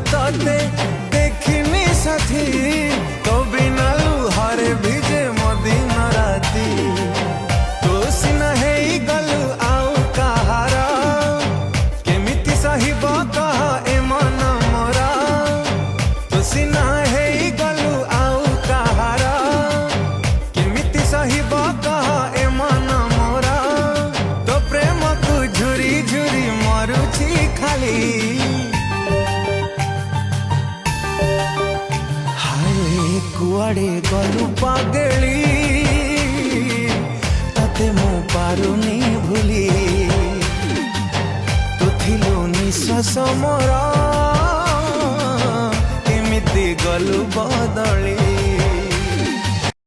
तोते देखिनी साथी तो बिना लुहारे भिजे मदिन राती तो सिना है गलु आउ कहार केमिति सहिब कह ए मन मोरा तो सिना है गलु आउ कहार केमिति सहिब कह ए मन मोरा तो प्रेम को झुरी झुरी मरुछि खाली कुआड़े गलु पागली तते मु पारुनी भूली तू थिलु निश्वास मोर केमिति गलु बदली।